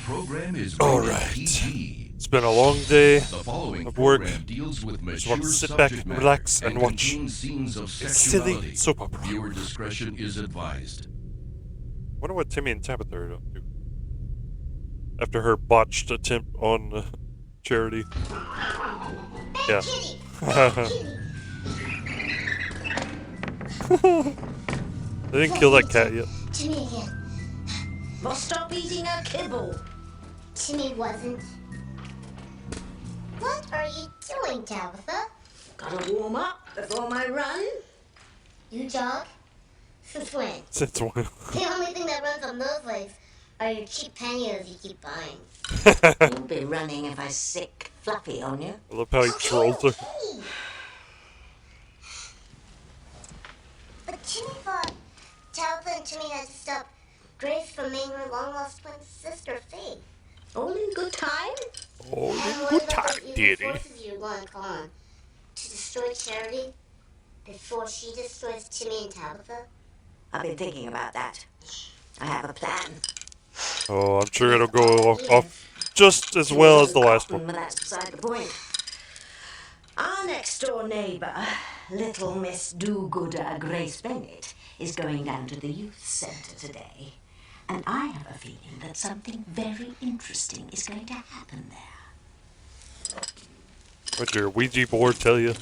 program is All rated right. PG. It's been a long day The following of work. program deals with Just want mature to sit back, subject matter relax, and watch contains scenes of a sexuality. silly soap opera. Viewer discretion is advised. Wonder what Timmy and Tabitha are up to after her botched attempt on Charity. Yeah. They didn't kill that cat yet. Timmy again. Well, stop eating her kibble. Timmy wasn't. What are you doing, Tabitha? Gotta warm up before my run. You jog? Since when? Since when? The only thing that runs on those legs are your cheap panniers you keep buying. You'll be running if I sick Fluffy on you. I love how he trolls her. But Timmy thought Tabitha and Timmy had to stop Grace from making her long-lost twin sister Faith. All in good time? Oh, And good what time, about the evil Diddy. forces you're going to call on to destroy Charity before she destroys Timmy and Tabitha? I've been thinking about that. I have a plan. Oh, I'm sure it'll go off just as well as the last one. But that's beside the point. Our next door neighbor, little Miss Do-Gooder Grace Bennett, is going down to the youth center today. And I have a feeling that something very interesting is going to happen there. What'd your Ouija board tell you?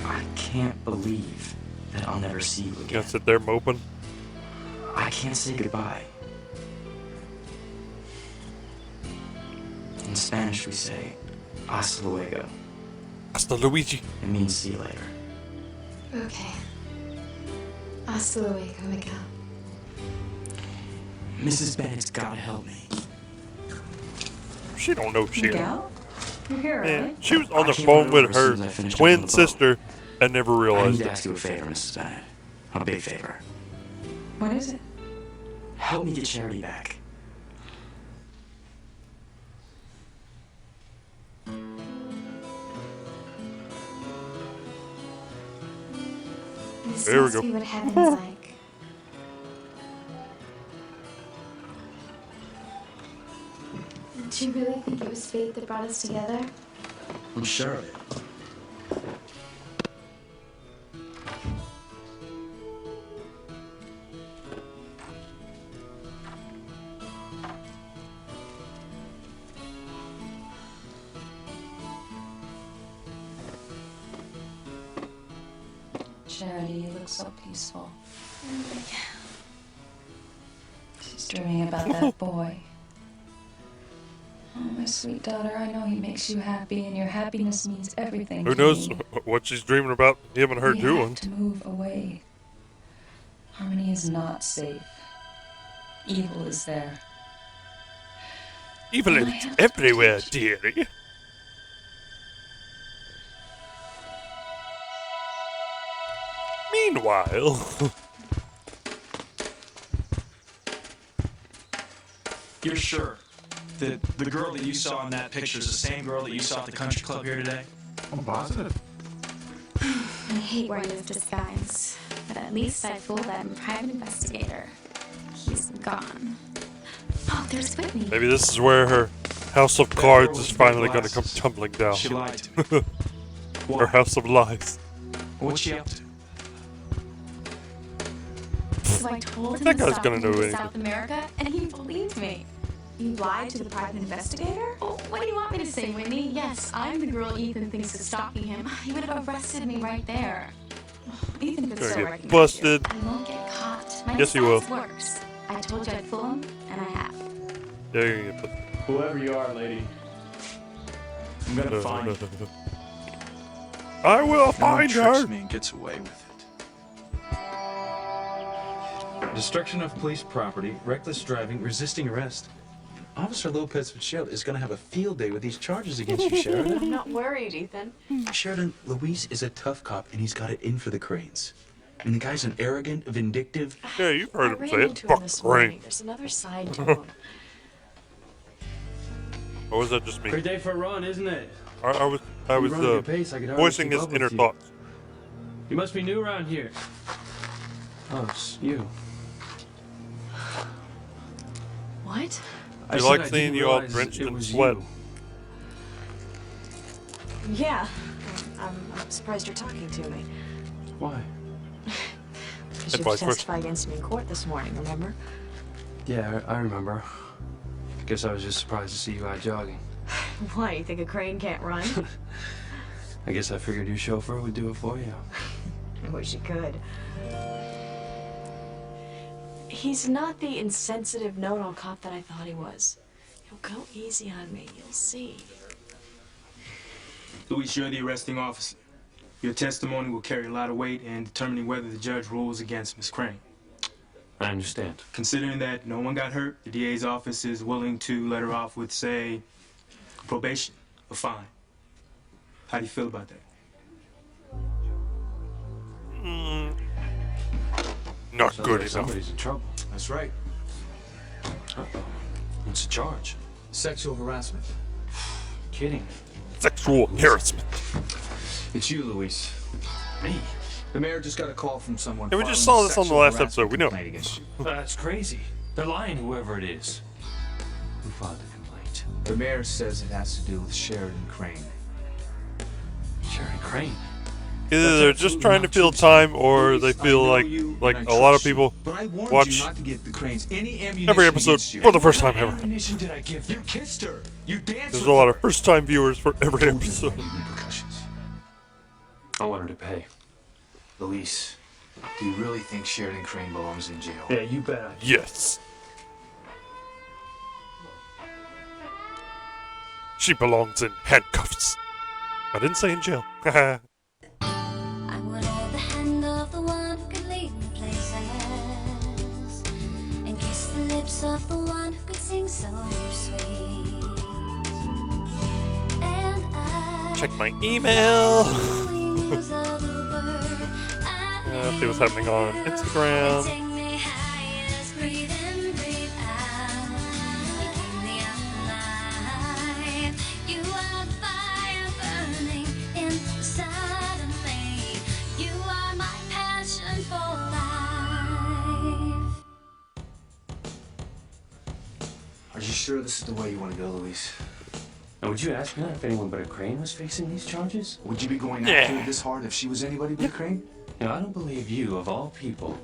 I can't believe that I'll never see you again. Can't sit there moping. I can't say goodbye. In Spanish, we say, hasta luego. Hasta Luigi. It means see you later. Okay. Hasta luego, Miguel. Mrs. Bennett's gotta help me. She don't know shit. Miguel? You're here, Man, right? she was on the I came phone right with over as her soon as I finished up on twin the boat. sister and never I need realized to it. ask you a favor, Mrs. Bennett. A big favor. What is it? Help me get Charity back. This There we must go. be what heaven's like. Do you really think it was fate that brought us together? I'm sure of it. Charity, you look so peaceful. She's dreaming about that boy. Oh, my sweet daughter, I know he makes you happy, and your happiness means everything Who to knows me. what she's dreaming about him and her We doing? have to move away. Harmony is not safe. Evil is there. Evil I is have to everywhere, protect you. dearie. Meanwhile, You're sure that the girl that you saw in that picture is the same girl that you saw at the country club here today? I'm positive. I hate wearing this disguise, but at least I fooled that private investigator. He's gone. Oh, there's Whitney. maybe this is where her house of cards is finally going to come tumbling down. She lied to me. Her house of lies. What's she up to? So I told him That to guy's stop gonna know moving to anything. South America, and he believed me. You lied to the private investigator? Oh, what do you want me to say, Whitney? Yes, I'm the girl Ethan thinks is stalking him. He would have arrested me right there. Ethan could Gonna still get recognize busted. you. I won't get caught. My Yes, he will. disguise works. I told you I'd fool him, and I have. Yeah, you're gonna get busted. Whoever you are, lady, I'm gonna find you. I will No one find tricks her. me and gets away with it. Destruction of police property, reckless driving, resisting arrest. Officer Lopez Fitzgerald is going to have a field day with these charges against you, Sheridan. I'm not worried, Ethan. Sheridan, Luis is a tough cop, and he's got it in for the Cranes. I mean, the guy's an arrogant, vindictive. Yeah, you've I heard him ran say it. into him Fuck this the rain. morning. There's another side to him. Or was that just me? Great day for a run, isn't it? I was You run at your pace, I could hardly voicing keep his up with inner you. thoughts. You must be new around here. Oh, it's you. What? You like seeing you all drenched in sweat. Yeah. I'm surprised you're talking to me. Why? Because And you vice versa. testified against me in court this morning, remember? Yeah, I remember. Guess I was just surprised to see you out jogging. Why, you think a crane can't run? I guess I figured your chauffeur would do it for you. I wish he could. He's not the insensitive know-it-all cop that I thought he was. He'll go easy on me, you'll see. Luis, you're the arresting officer. Your testimony will carry a lot of weight in determining whether the judge rules against Miss Crane. I understand. Considering that no one got hurt, the DA's office is willing to let her off with, say, probation or fine. How do you feel about that? Not Sounds good like enough. somebody's in trouble. That's right. Uh-oh. What's the charge? Sexual harassment. Kidding. Sexual harassment. It's you, Luis. Me? The mayor just got a call from someone. Yeah, we just filing saw this on the sexual last harassment episode. We know. complaint against you. That's crazy. They're lying, whoever it is. Who filed the complaint? The mayor says it has to do with Sheridan Crane. Sheridan Crane. Either they're just trying to fill time, or they feel like a lot of people But I warned watch you not to give the Cranes any ammunition every episode against you. for the first time ever. Ammunition did I give You them? kissed her. You danced There's with a lot her. of first-time viewers for every episode. Repercussions. I want her to pay. Luis, do you really think Sheridan Crane belongs in jail? Yeah, you bet I do. Yes. She belongs in handcuffs. I didn't say in jail. I would hold the hand of the one who could lead me places, and kiss the lips of the one who could sing so sweet. And I Check my email. wings of the bird. See what's happening on Instagram. Take me highest, breathe in, breathe out. You keep me alive. You are fire burning inside of me. You are my passion for life. Are you sure this is the way you want to go, Luis? Now, would you ask me that if anyone but a Crane was facing these charges? Would you be going Yeah. after her this hard if she was anybody but a Crane? Now, I don't believe you, of all people,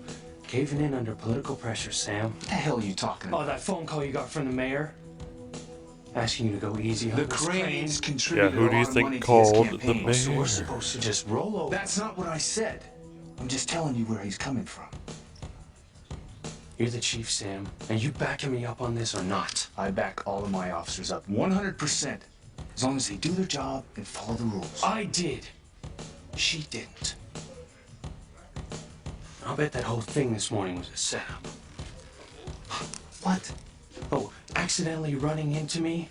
caving in under political pressure, Sam. What the hell are you talking about? Oh, that phone call you got from the mayor? Asking you to go easy on The Miss Cranes Crane? contributed Yeah, who a do you lot of think money to his called campaign, the so we're mayor? supposed to just Just roll over. That's not what I said. I'm just telling you where he's coming from. You're the chief, Sam, and you backing me up on this or not? I back all of my officers up 100%, as long as they do their job and follow the rules. I did. She didn't. I'll bet that whole thing this morning was a setup. What? Oh, accidentally running into me?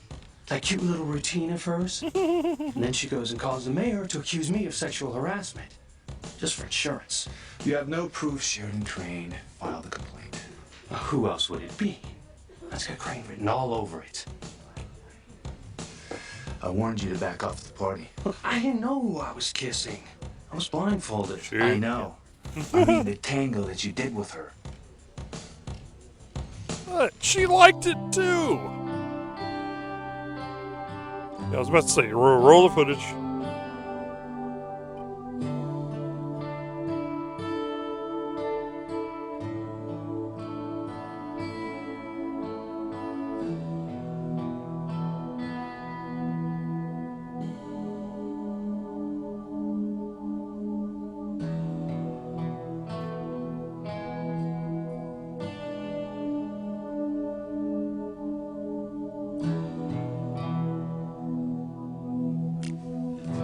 That cute little routine of hers? And then she goes and calls the mayor to accuse me of sexual harassment. Just for insurance. You have no proof Sheridan Crane filed a complaint. Now, who else would it be? That's got Crane written all over it. I warned you to back off the party. Look, I didn't know who I was kissing. I was blindfolded. I know. I mean the tango that you did with her. But she liked it too. Yeah, I was about to say, roll the footage.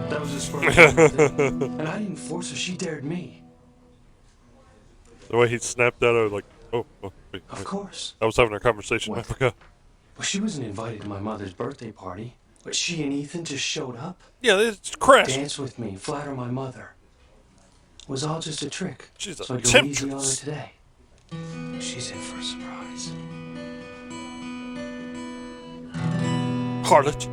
That was as far as I went. And I didn't force her, she dared me. The way he snapped out, I was like, oh, wait. Of course. I was having a conversation. I What? forgot. Well, she wasn't invited to my mother's birthday party, but she and Ethan just showed up, Yeah, it's crashed. dance with me, flatter my mother. It was all just a trick. She's a So I'd go easy on her temptress. today. She's in for a surprise. harlot.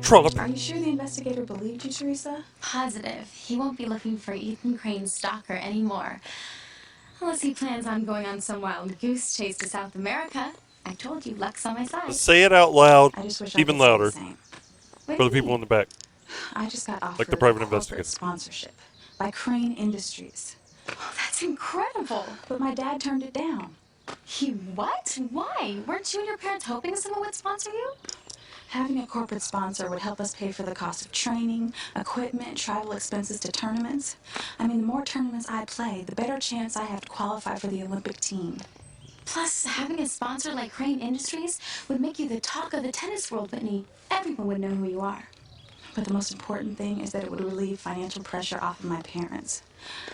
Trollop. Are you sure the investigator believed you, Teresa? Positive. He won't be looking for Ethan Crane's stalker anymore. Unless he plans on going on some wild goose chase to South America. I told you, luck's on my side. Say it out loud, I just wish I even could say the louder, same. for the people in the back. I just got offered Like the private a corporate investigator. sponsorship by Crane Industries. Oh, that's incredible. But my dad turned it down. He what? Why? Weren't you and your parents hoping someone would sponsor you? Having a corporate sponsor would help us pay for the cost of training, equipment, travel expenses to tournaments. I mean, the more tournaments I play, the better chance I have to qualify for the Olympic team. Plus, having a sponsor like Crane Industries would make you the talk of the tennis world, Whitney. Everyone would know who you are. But the most important thing is that it would relieve financial pressure off of my parents.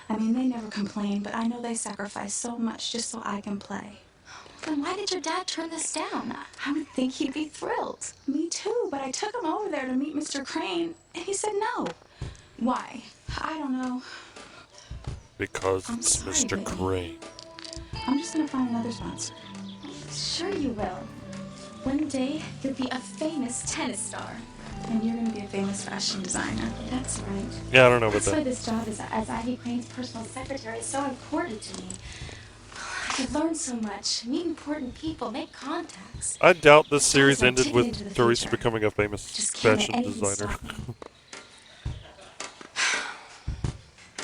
I mean, they never complain, but I know they sacrifice so much just so I can play. Then why did your dad turn this down? I would think he'd be thrilled. Me too, but I took him over there to meet Mr. Crane, and he said no. Why? I don't know. Because I'm it's sorry, Mr. baby. Crane. I'm just gonna find another sponsor. Sure you will. One day, you'll be a famous tennis star. And you're gonna be a famous fashion designer. That's right. Yeah, I don't know about That's why that. this job as Ivy Crane's personal secretary is so important to me. I could learn so much, meet important people, make contacts. I doubt this It's almost series like ended ticket into with the Teresa future. becoming a famous Just can't let fashion anything designer. stop me.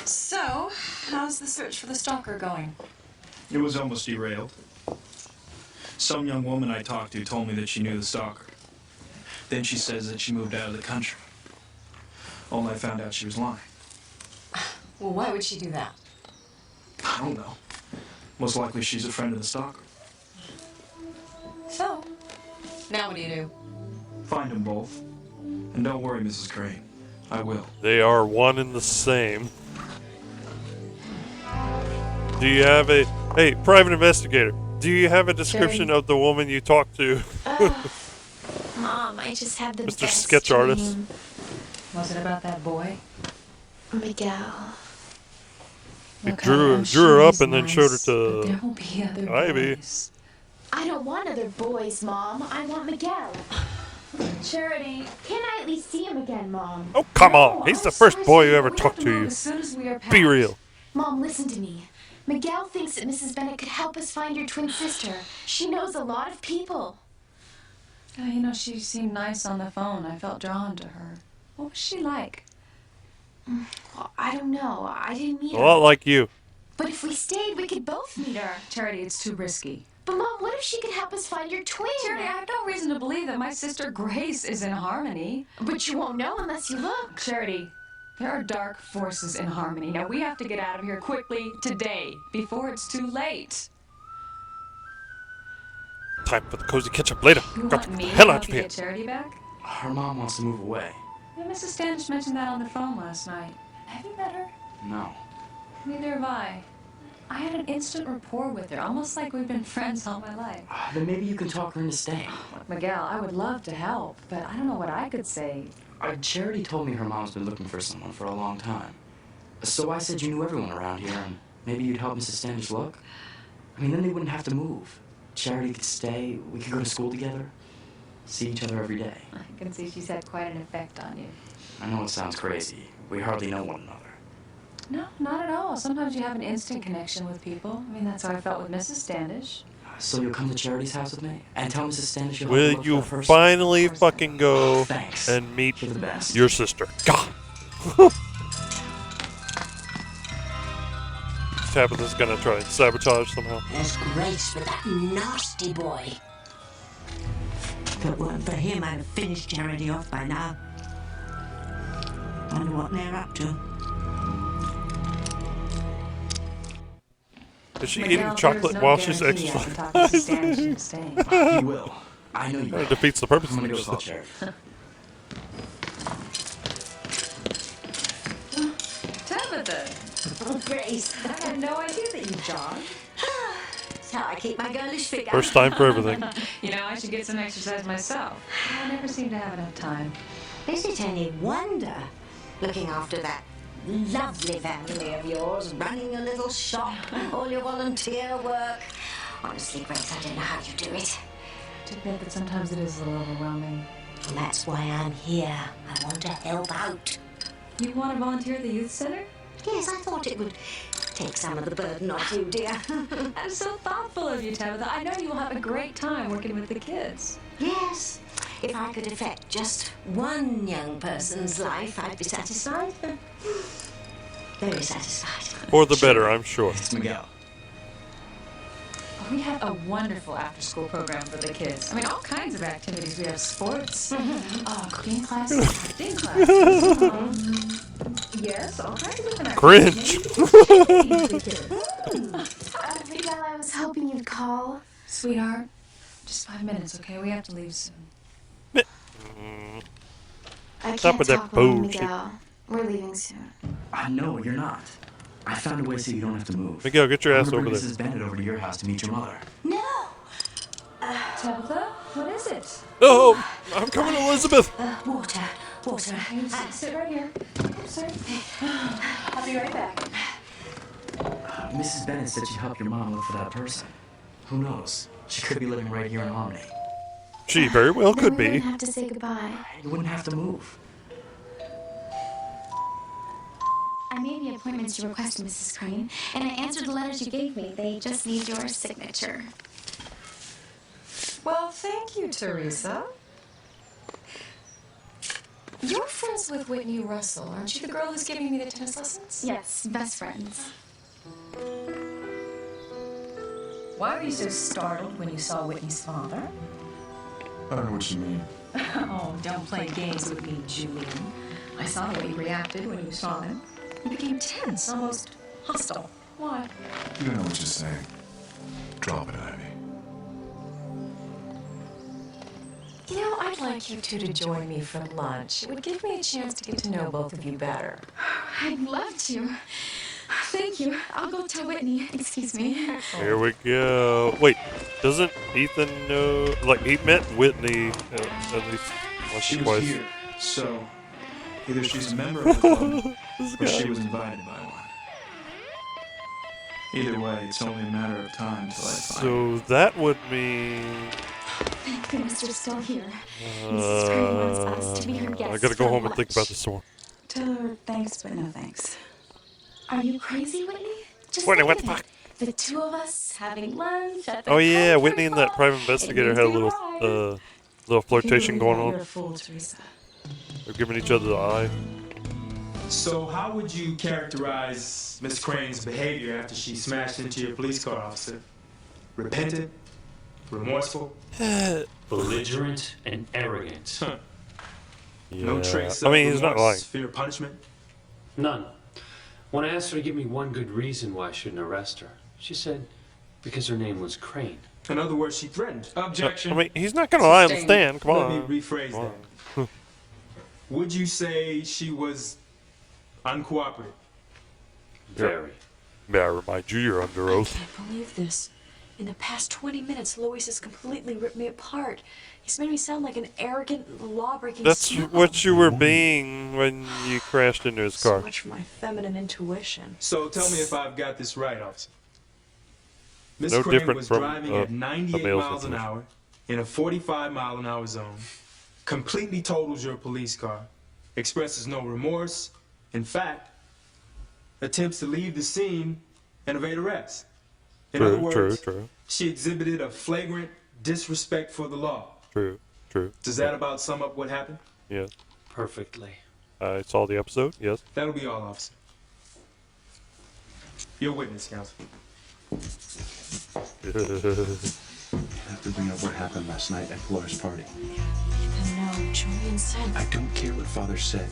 So, how's the search for the stalker going? It was almost derailed. Some young woman I talked to told me that she knew the stalker. Then she says that she moved out of the country. Only I found out she was lying. Well, why would she do that? I don't know. Most likely she's a friend of the stalker. So, now what do you do? Find them both. And don't worry, Mrs. Crane. I will. They are one and the same. Do you have a... Hey, private investigator. Do you have a description Sure. of the woman you talked to? Mom, I just had the Mr. best Sketch Artist. dream. Was it about that boy? Miguel. He Look, drew I'm her sure up he's and then showed her nice, but there to will be other Ivy. boys. I don't want other boys, Mom. I want Miguel. Charity, can I at least see him again, Mom? Oh, come No, on. He's I'm the first sorry, boy who sweetie, ever but we talked have to move you. as soon as we are Be packed. real. Mom, listen to me. Miguel thinks that Mrs. Bennett could help us find your twin sister. She knows a lot of people. Oh, you know, she seemed nice on the phone. I felt drawn to her. What was she like? Well, I don't know. I didn't meet A her. lot like you. But if we stayed, we could both meet her. Charity, it's too risky. But Mom, what if she could help us find your twin? Charity, I have no reason to believe that my sister Grace is in harmony. But you won't know unless you look. Charity, there are dark forces in harmony. Now we have to get out of here quickly today, before it's too late. Time for the cozy catch-up later. You Got want the me to hell out help of you here. get Charity back? Her mom wants to move away. Yeah, Mrs. Standish mentioned that on the phone last night. Have you met her? No. Neither have I. I had an instant rapport with her, almost like we've been friends all my life. Then maybe you can talk her into staying. Look, Miguel, I would love to help, but I don't know what I could say. Charity told me her mom's been looking for someone for a long time. So I said you knew everyone around here, and maybe you'd help Mrs. Standish look. I mean, then they wouldn't have to move. Charity could stay, we could go to school together, see each other every day. I can see she's had quite an effect on you. I know it sounds crazy. We hardly know one another. No, not at all. Sometimes you have an instant connection with people. I mean, that's how I felt with Mrs. Standish. So you'll come to Charity's house with me? And tell Mrs. Standish you'll Will help her you look for her finally fucking go Thanks. and meet You're the best. your sister? God. Tabitha's gonna try and sabotage somehow. There's Grace with that nasty boy. If it weren't for him, I'd have finished Charity off by now. Wonder what they're up to. Is she Miguel, eating there's chocolate no while she's guarantee I can exercising? talk Mrs. Standish into staying. He will. I know you will. It defeats the purpose I'm of gonna go the call Charity. Tabitha, Oh, Grace. I had no idea that you jogged. That's how I keep my girlish figure. First time for everything. You know, I should get some exercise myself. I never seem to have enough time. Is it any wonder, looking after that lovely family of yours, running your little shop, all your volunteer work? Honestly, Grace, I don't know how you do it. Too bad that sometimes it is a little overwhelming. Well, That's why I'm here. I want to help out. You want to volunteer at the youth center? Yes, I thought it would take some of the burden off you, dear. That's so thoughtful of you, Tabitha. I know you will have a great time working with the kids. Yes. If I could affect just one young person's life, I'd be satisfied. Very satisfied. For the better, I'm sure. It's Miguel. We have a wonderful after-school program for the kids. I mean, all kinds of activities. We have sports, cooking classes, acting classes. Yes, all kinds of different Cringe. Miguel, I was hoping you'd call. Sweetheart, just 5 minutes, okay? We have to leave soon. I Stop can't with that talk long, bullshit. Miguel. We're leaving soon. No, you're not. I found a way so you don't have to move. Miguel, get your I'm ass gonna over bring there. Mrs. Bennett over to your house to meet your mother. No! Tabitha, what is it? Oh, I'm coming, Elizabeth. Water. Water. Sit right here. Oh, sorry. I'll be right back. Mrs. Bennett said she'd help your mom look for that person. Who knows? She could be living right here in Harmony. She very well Then could we be. wouldn't have to say goodbye. You wouldn't have to move. I made the appointments you requested, Mrs. Crane, and I answered the letters you gave me. They just need your signature. Well, thank you, Teresa. You're friends with Whitney Russell, aren't you? The girl who's giving me the tennis lessons? Yes, best friends. Why were you so startled when you saw Whitney's father? I don't know what you mean. Oh, don't play games with me, Julian. I saw the way you reacted when you saw him. You became tense, almost hostile. Why? You don't know what you're saying. Drop it, Ivy. You know, I'd like you two to join me for lunch. It would give me a chance to get to know both of you better. I'd love to. Thank you. I'll go tell Whitney. Excuse me. Here we go. Wait, doesn't Ethan know? Like, he met Whitney at least once She or was twice. here, so either she's a member of the club or she was invited by one. Either way, it's only a matter of time till I find her. So that would mean. Thank goodness you're still here. Mrs. Crane wants us to be her guests. I gotta go for home and think lunch. about this more. Tell her thanks, but no thanks. Are you crazy, Whitney? Just Whitney, think what of the it. fuck? The two of us having lunch at the Oh yeah, country Whitney and that club. private investigator It had a means little, you're right. little flirtation going You're on. a fool, Teresa. They're giving each other the eye. So how would you characterize Miss Crane's behavior after she smashed into your police car, officer? Repentant? Remorseful? Belligerent and arrogant. Huh. Yeah. No trace I of mean, he's not remorse, lying. fear of punishment? None. When I asked her to give me one good reason why I shouldn't arrest her, she said because her name was Crane. In other words, she threatened. Objection. I mean, he's not gonna lie on the stand. Come Let on. me rephrase Come that. Would you say she was uncooperative? Very. May I remind you, you're under oath. I can't believe this. In the past 20 minutes, Louis has completely ripped me apart. He's made me sound like an arrogant, law-breaking That's scoundrel. what you were being when you crashed into his So car. much for my feminine intuition. So tell me if I've got this right, officer. Miss No Crane different was from, driving a at 98 male's miles an intuition. hour in a 45-mile-an-hour zone, completely totals your police car, expresses no remorse, in fact, attempts to leave the scene and evade arrest. In other words, True. she exhibited a flagrant disrespect for the law. True. Does that about sum up what happened? Yes. Perfectly. I saw the episode. Yes. That'll be all, officer. Your witness, counsel. You have to bring up what happened last night at Flora's party. No, Julian said. I don't care what Father said.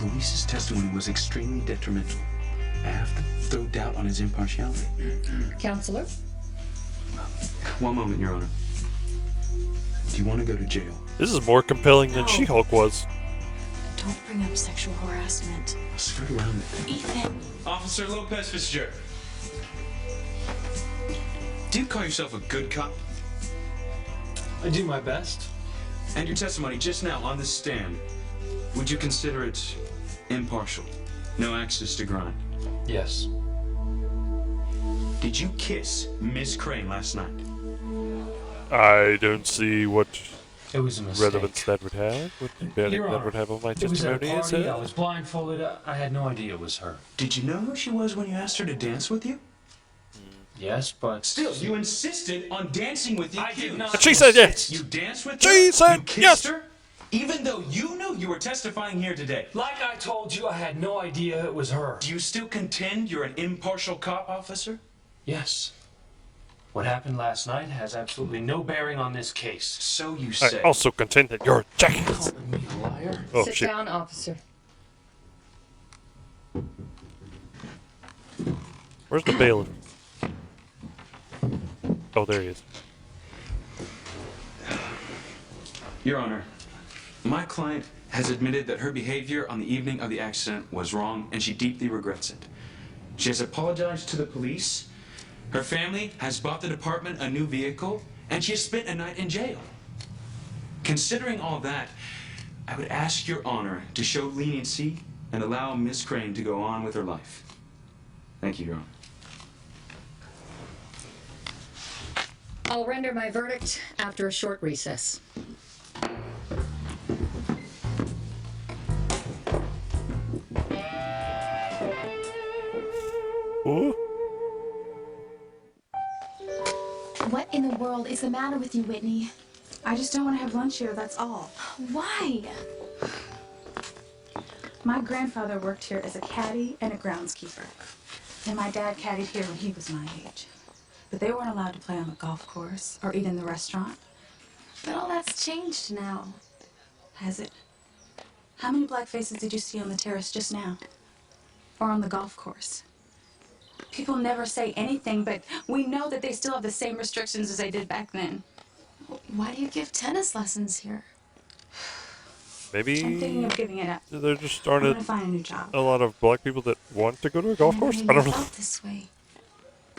Luis's testimony was extremely detrimental. I have to throw doubt on his impartiality. Counselor? One moment, Your Honor. Do you want to go to jail? This is more compelling than She-Hulk was. Don't bring up sexual harassment. I'll skirt around it. Ethan. Officer Lopez Fitzgerald. Do you call yourself a good cop? I do my best. And your testimony just now on this stand, would you consider it impartial? No axes to grind? Yes. Did you kiss Miss Crane last night? I don't see what. It was a mistake. relevance that would have, what bearing Your that Honor, would have on my it was at a testimony is party. I was blindfolded. I had no idea it was her. Did you know who she was when you asked her to dance with you? Yes, but Still, you insisted on dancing with the I did accused. not. And she said yes. You danced with She her? You said kissed yes. her? Even though you knew you were testifying here today. Like I told you, I had no idea it was her. Do you still contend you're an impartial cop officer? Yes. What happened last night has absolutely no bearing on this case. So you I say. also contend that you're a jackass. Calling me a liar? Oh, Sit shit. down, officer. Where's the bailiff? Oh, there he is. Your Honor, my client has admitted that her behavior on the evening of the accident was wrong, and she deeply regrets it. She has apologized to the police. Her family has bought the department a new vehicle, and she has spent a night in jail. Considering all that, I would ask Your Honor to show leniency and allow Miss Crane to go on with her life. Thank you, Your Honor. I'll render my verdict after a short recess. Ooh. What in the world is the matter with you, Whitney? I just don't want to have lunch here, that's all. Why? My grandfather worked here as a caddy and a groundskeeper. And my dad caddied here when he was my age. But they weren't allowed to play on the golf course or eat in the restaurant. But all that's changed now. Has it? How many black faces did you see on the terrace just now? Or on the golf course? People never say anything, but we know that they still have the same restrictions as they did back then. Why do you give tennis lessons here? I'm thinking Maybe of giving it up. there just I'm aren't gonna find a new job. a lot of black people that want to go to a golf course. I never don't know. felt this way.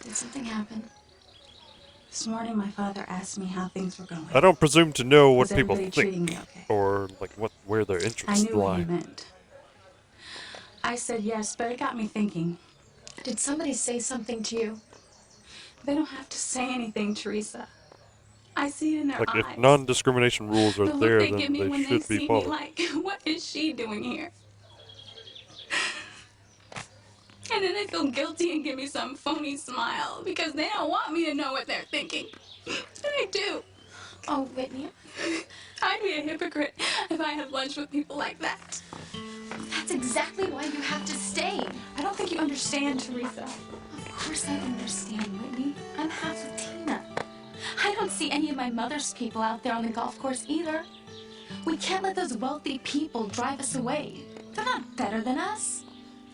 Did something happen? This morning, my father asked me how things were going. I don't presume to know what Was people everybody treating think me okay? or like where their I interests knew what lie. he meant. I said yes, but it got me thinking. Did somebody say something to you? They don't have to say anything, Teresa. I see it in their Like eyes. if non-discrimination rules are The look there, they then give me they when they should see be me followed. like, what is she doing here? And then they feel guilty and give me some phony smile because they don't want me to know what they're thinking. And I do. Oh, Whitney, I'd be a hypocrite if I had lunch with people like that. that's exactly why you have to stay. I don't think you understand, Teresa. Of course I understand, Whitney. I'm half Latina. I don't see any of my mother's people out there on the golf course either. We can't let those wealthy people drive us away. They're not better than us.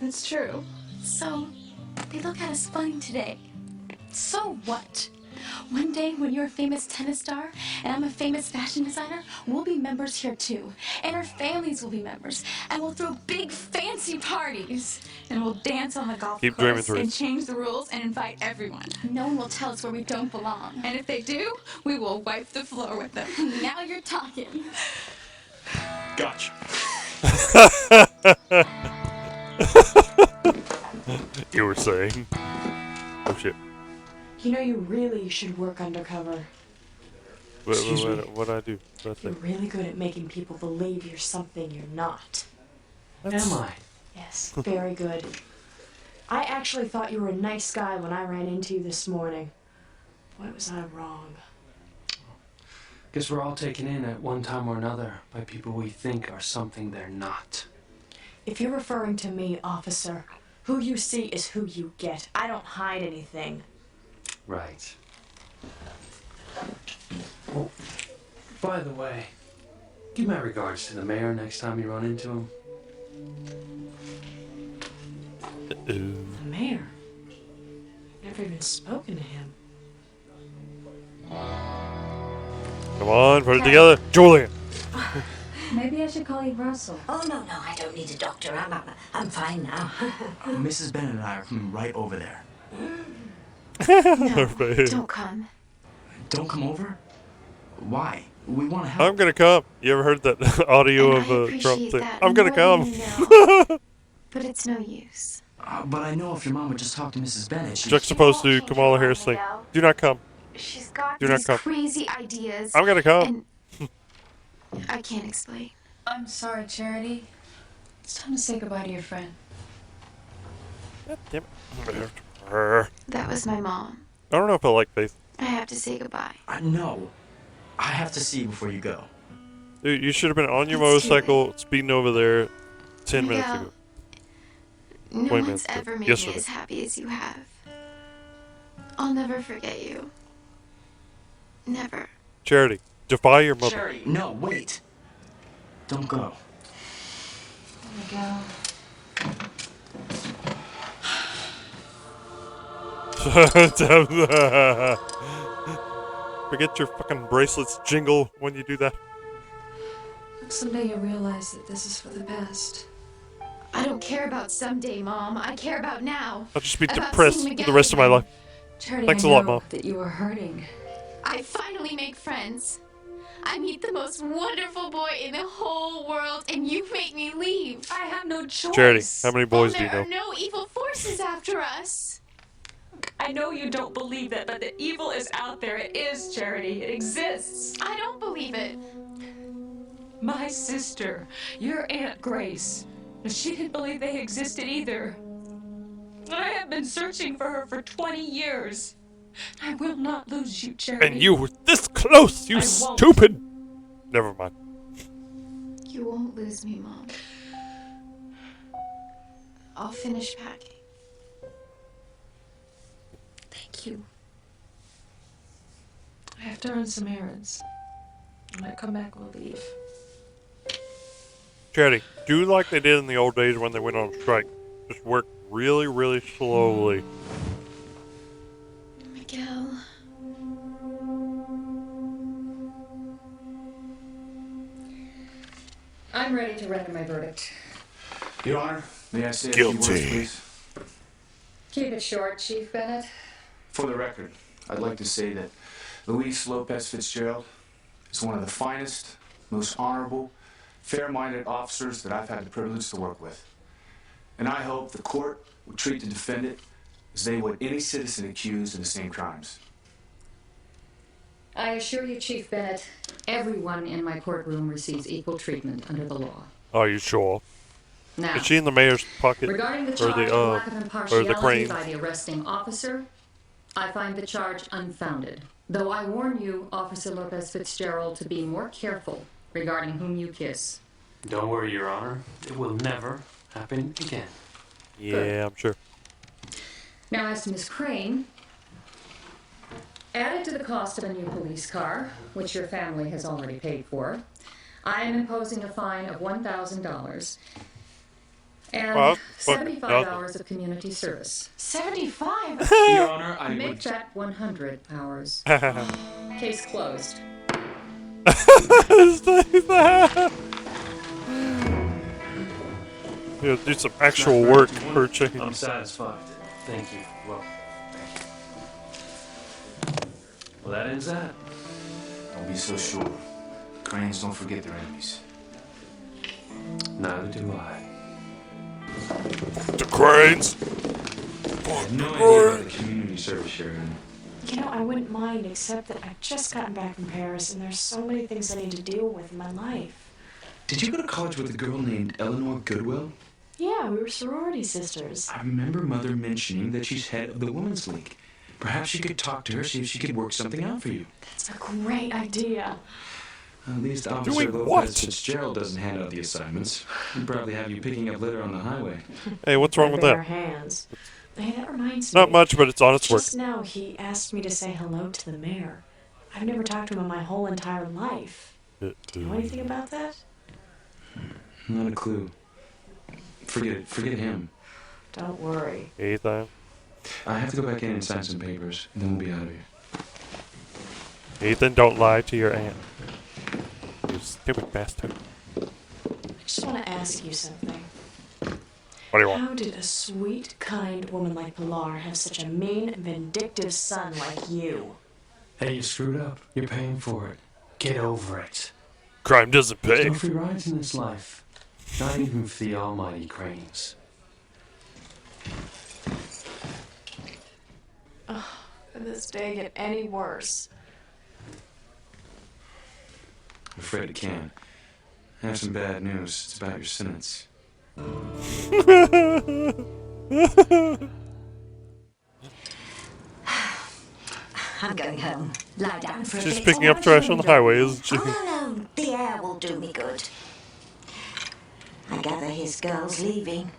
That's true. So, they look at us funny today. So what? One day, when you're a famous tennis star and I'm a famous fashion designer, we'll be members here too. And our families will be members. And we'll throw big, fancy parties. And we'll dance on the golf Keep dreaming, course Teresa. and change the rules and invite everyone. No one will tell us where we don't belong. And if they do, we will wipe the floor with them. Now you're talking. Gotcha. You were saying? Oh shit. You know, you really should work undercover. What I do? What I You're think? really good at making people believe you're something you're not. Am I? Yes, very good. I actually thought you were a nice guy when I ran into you this morning. Boy, was I wrong. Guess we're all taken in at one time or another by people we think are something they're not. If you're referring to me, officer, who you see is who you get. I don't hide anything. Right. Oh, by the way, give my regards to the mayor next time you run into him. The mayor? Never even spoken to him. Come on, put it together, Julian. Maybe I should call you Russell. Oh, no, I don't need a doctor. I'm fine now. Mrs. Bennett and I are coming right over there. Her face. Don't come. Don't come over? Why? We want to help. I'm gonna come. You ever heard that audio And I of Trump appreciate saying, that "I'm gonna more come"? than you know. But it's no use. But I know if your mom would just talk to Mrs. Bennett, she'd... Juxtaposed to Kamala Harris saying, "Do not come. She's got Do not these come. crazy ideas. I'm gonna come." And I can't explain. I'm sorry, Charity. It's time to say goodbye to your friend. God damn it. I That was my mom. don't know if I like Faith. I have to say goodbye. No. I have to see you before you go. Dude, you should have been on your It's too motorcycle speeding over there 10 minutes Miguel, ago. no 20 one's minutes ago. ever made me Yesterday. as happy as you have. I'll never forget you. Never. Charity, defy your mother. Charity, no, wait. Don't go. Miguel. Forget your fucking bracelets jingle when you do that. Someday you'll realize that this is for the best. I don't care about someday, Mom. I care about now. I'll just be About depressed seeing for the Miguel rest of my again. life. Charity, Thanks I a lot, know Mom. that you were hurting. I finally make friends. I meet the most wonderful boy in the whole world, and you make me leave. I have no choice. Charity, how many boys do there you know? are no evil forces after us. I know you don't believe that, but the evil is out there. It is, Charity. It exists. I don't believe it. My sister, your Aunt Grace, she didn't believe they existed either. I have been searching for her for 20 years. I will not lose you, Charity. And you were this close, you I won't. stupid! Never mind. You won't lose me, Mom. I'll finish packing. Thank you. I have to run some errands. When I come back, we'll leave. Charity, do like they did in the old days when they went on strike. Just work really, really slowly. Miguel. I'm ready to render my verdict. Your Honor, may I say Guilty. a few words, please? Keep it short, Chief Bennett. For the record, I'd like to say that Luis Lopez Fitzgerald is one of the finest, most honorable, fair-minded officers that I've had the privilege to work with. And I hope the court will treat the defendant as they would any citizen accused of the same crimes. I assure you, Chief Bennett, everyone in my courtroom receives equal treatment under the law. Are you sure? Now, Is she in the mayor's pocket? regarding the or charge the, of lack of or the impartiality crane? by the arresting officer, I find the charge unfounded. Though I warn you, Officer Lopez Fitzgerald, to be more careful regarding whom you kiss. Don't worry, Your Honor. It will never happen again. Yeah, I'm sure. Now, as to Miss Crane, added to the cost of a new police car, which your family has already paid for, I am imposing a fine of $1,000 and Well, 75 well, hours of community service. 75? Your Honor, I Make would... that 100 hours. Case closed. Yeah, do some actual work for a change. I'm satisfied. Thank you. Well, that ends that. Don't be so sure. Cranes don't forget their enemies. Neither do I. The cranes! I have no idea about the community service, Sheridan. You know, I wouldn't mind, except that I've just gotten back from Paris and there's so many things I need to deal with in my life. Did you go to college with a girl named Eleanor Goodwill? Yeah, we were sorority sisters. I remember Mother mentioning that she's head of the Women's League. Perhaps you could talk to her, see if she could work something out for you. That's a great idea. At least Officer Doing Lopez what? Fitzgerald doesn't hand out the assignments. He'd probably have you picking up litter on the highway. Hey, what's wrong with Bare that? hands. Hey, that reminds me. Not much, but it's honest work. Just now, he asked me to say hello to the mayor. I've never talked to him in my whole entire life. Know anything about that? Not a clue. Forget it. Forget him. Don't worry. Ethan. I have to go back in and sign some papers, and then we'll be out of here. Ethan, don't lie to your aunt. You stupid bastard. I just want to ask you something. What do you want? How did a sweet, kind woman like Pilar have such a mean, vindictive son like you? Hey, you screwed up. You're paying for it. Get over it. Crime doesn't There's pay. no free rides in this life. Not even for the almighty cranes. Could this day get any worse? I'm afraid it can. I have some bad news. It's about your sentence. I'm going home. Lie down for a She's bit. picking Oh, up trash on the highway, isn't she? Oh, no. The air will do me good. I gather his girl's leaving.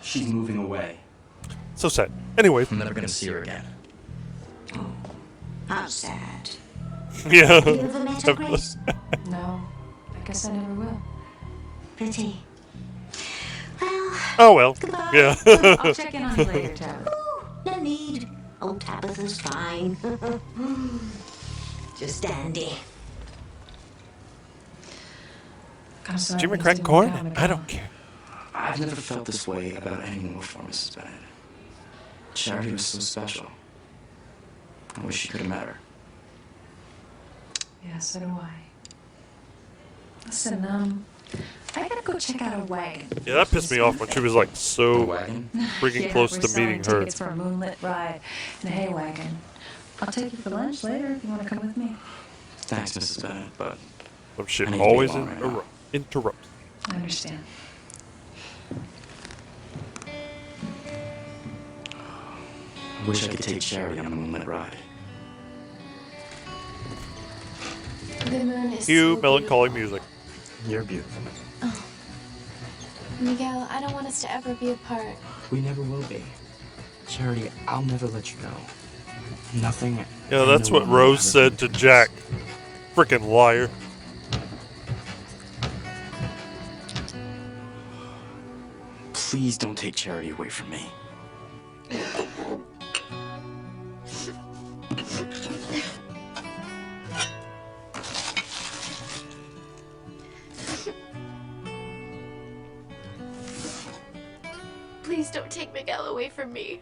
She's moving away. So sad. Anyway. I'm never gonna see her again. How sad. Yeah. Have you ever met her, Grace? No, I guess I never will. Pity. Well, Oh well. goodbye. Yeah. I'll check in on you later, Tabitha. Ooh, no need. Old Tabitha's fine. Just dandy. Jimmy crack corn? I don't care. I've never felt this way about anyone before, Mrs. Bennett. Charity was so special. I wish you could have met her. Yeah, so do I. Listen, I gotta go check out a wagon. Yeah, that pissed me off when she was like so freaking Yeah, close we're to selling meeting her. tickets for a moonlit ride in a hay wagon. I'll take you for lunch later if you want to come with me. Thanks, Mrs. Bennett, but Some shit I need to be always alone right now. interrupts. I understand. I wish I could take Charity on a moonlit ride. The moon is Cue so melancholy music. You're beautiful. beautiful. Miguel, I don't want us to ever be apart. We never will be. Charity, I'll never let you go. Nothing. Yeah, and that's no what one will Rose ever said to Jack. Frickin' liar. Please don't take Charity away from me. Please don't take Miguel away from me.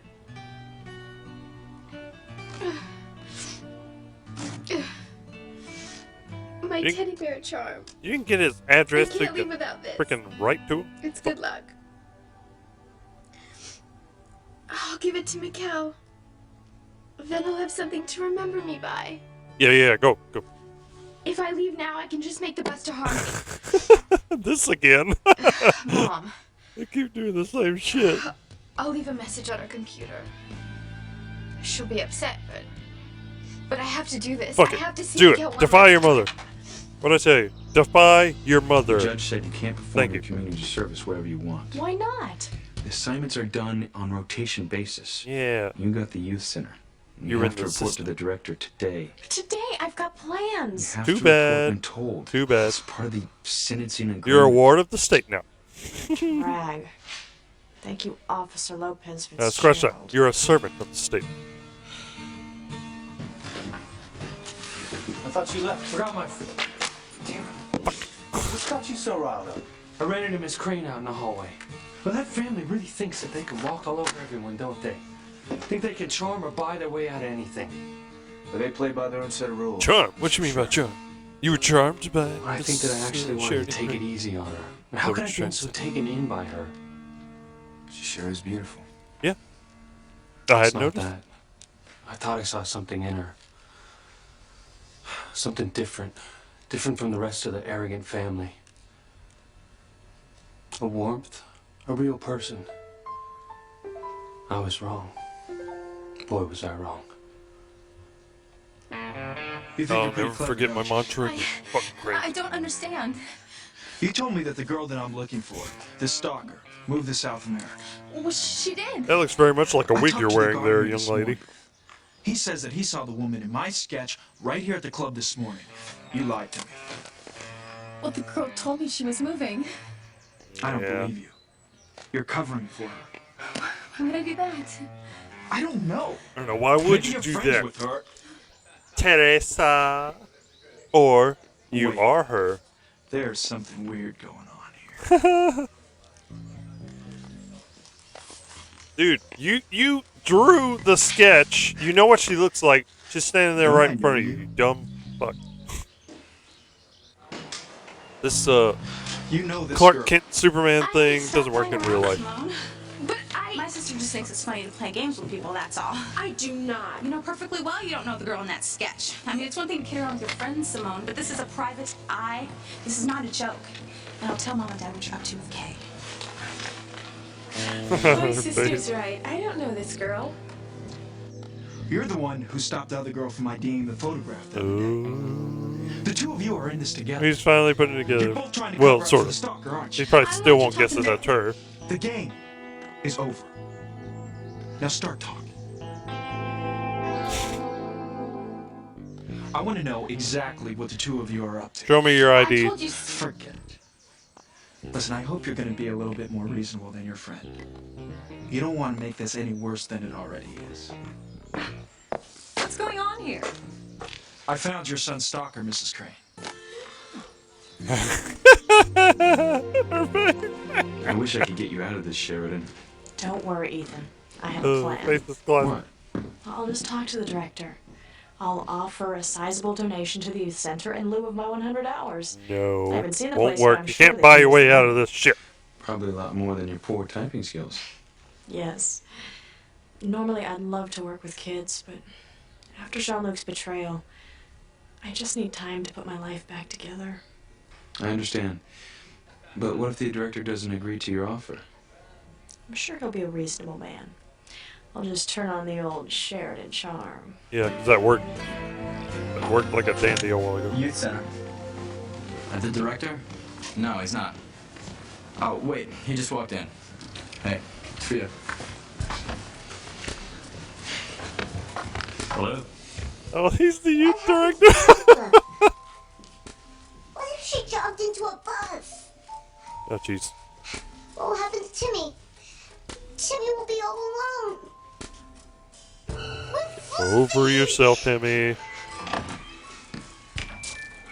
My You- teddy bear charm. You can get his address I so can't you leave can without this. frickin' write to him. It's good luck. I'll give it to Miguel. Then I'll have something to remember me by. Yeah, go. If I leave now, I can just make the bus to Harmony. This again. Mom, They keep doing the same shit. I'll leave a message on her computer. She'll be upset, but I have to do this. Fuck I it. have to see Do Miguel it. one Defy last your time. mother. What'd I say? Defy your mother. The judge said you can't perform Thank your you. community service wherever you want. Why not? The assignments are done on rotation basis. Yeah. You got the youth center. You You're have in to the report system. to the director today. Today, I've got You plans. have Too to bad. report when told. Too bad. It's part of the sentencing agreement. You're a ward of the state now. Rag. Thank you, Officer Lopez Fitzgerald. Scratch that. You're a servant of the state. I thought you left. Forgot my. Damn it. What's got you so riled up? I ran into Miss Crane out in the hallway. Well, that family really thinks that they can walk all over everyone, don't they? Think they can charm or buy their way out of anything. But they play by their own set of rules. Charm? What you mean by charm? You were charmed by I think that I actually wanted to Sheridan take it Crane? easy on her. How What could I was feel trying to so say? taken in by her? She sure is beautiful. Yeah. I It's had not noticed. that. I thought I saw something in her. Something different. Different from the rest of the arrogant family. A warmth. A real person. I was wrong. Boy, was I wrong. You think I'll you're pretty never clever, forget my don't you? mantra. Fucking great. I don't understand. You told me that the girl that I'm looking for, this stalker, moved to South America. Well, she did. That looks very much like a I wig talked you're to the wearing there, gardener young this lady. morning. He says that he saw the woman in my sketch right here at the club this morning. You lied to me. Well, the girl told me she was moving. I don't Yeah. believe you. You're covering for her. Why would I do that? I don't know. I don't know. Why would Maybe you you're do friends that? with her. Teresa. Or you Wait. are her. There's something weird going on here. Dude, you drew the sketch. You know what she looks like. She's standing there right in front of you, you dumb fuck. This You know this Clark girl. Kent Superman thing Stop doesn't work playing in real around, life. Simone. But I My sister just thinks it's funny to play games with people, that's all. I do not. You know perfectly well you don't know the girl in that sketch. I mean, it's one thing to kid around with your friends, Simone, but this is a private eye. This is not a joke. And I'll tell Mom and Dad what you're up to with Kay. My sister's right. I don't know this girl. You're the one who stopped the other girl from IDing the photograph the other day. The two of you are in this together. He's finally putting it together. You're both trying to Well, cover up sort for the of. stalker, aren't He you? probably still won't guess that that's her. The game is over. Now start talking. I want to know exactly what the two of you are up to. Show me your ID. I told you. Forget it. Listen, I hope you're going to be a little bit more reasonable than your friend. You don't want to make this any worse than it already is. What's going on here? I found your son's stalker, Mrs. Crane. I wish I could get you out of this, Sheridan. Don't worry, Ethan. I have a plan. Faceless closet. What? I'll just talk to the director. I'll offer a sizable donation to the youth center in lieu of my 100 hours. No, I haven't seen the won't place, but work. I'm You sure can't they buy can your use way the out money. of this shit. Probably a lot more than your poor typing skills. Yes. Normally, I'd love to work with kids, but after Jean-Luc's betrayal, I just need time to put my life back together. I understand. But what if the director doesn't agree to your offer? I'm sure he'll be a reasonable man. I'll just turn on the old Sheridan charm. Yeah, 'cause that worked. That worked like a dandy a while ago. Youth Center. The director? No, he's not. Oh, wait, he just walked in. Hey, it's for you. Hello? Oh, he's the youth director. What if she jumped into a bus? Oh, jeez. What will happen to Timmy? Timmy will be all alone. Over yourself, Timmy.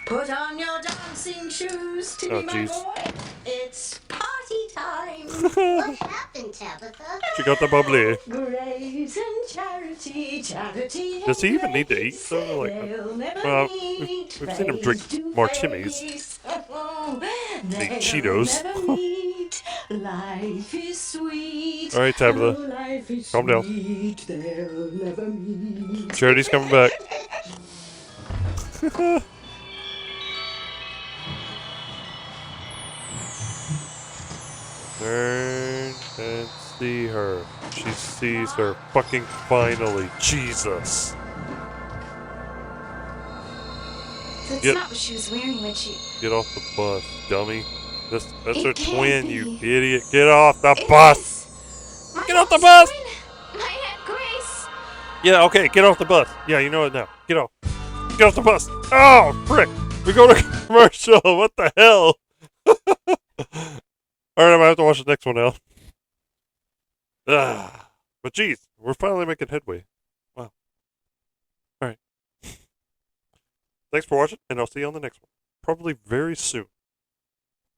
Put on your dancing shoes, Timmy, Oh, my jeez. boy. It's party time. What happened, Tabitha? She got the bubbly. Grace and charity, charity. Does he even need to eat though? Like, well, we've seen him drink more Timmy's. Eat Cheetos. Life is sweet. All right, Tabitha. Oh, life is Calm down. sweet. They'll never meet. Charity's coming back. Turn and see her. She sees her fucking finally. Jesus. That's Get- not what she was wearing when she... Get off the bus, dummy. That's It her can't twin, you be. idiot. Get off the It bus. is. My Get off the mom's bus. twin. My Aunt Grace. Yeah, okay, get off the bus. Yeah, you know it now. Get off. Get off the bus. Oh, frick. We go to commercial. What the hell? Alright, I'm gonna have to watch the next one now. But geez, we're finally making headway. Wow. Alright. Thanks for watching, and I'll see you on the next one. Probably very soon.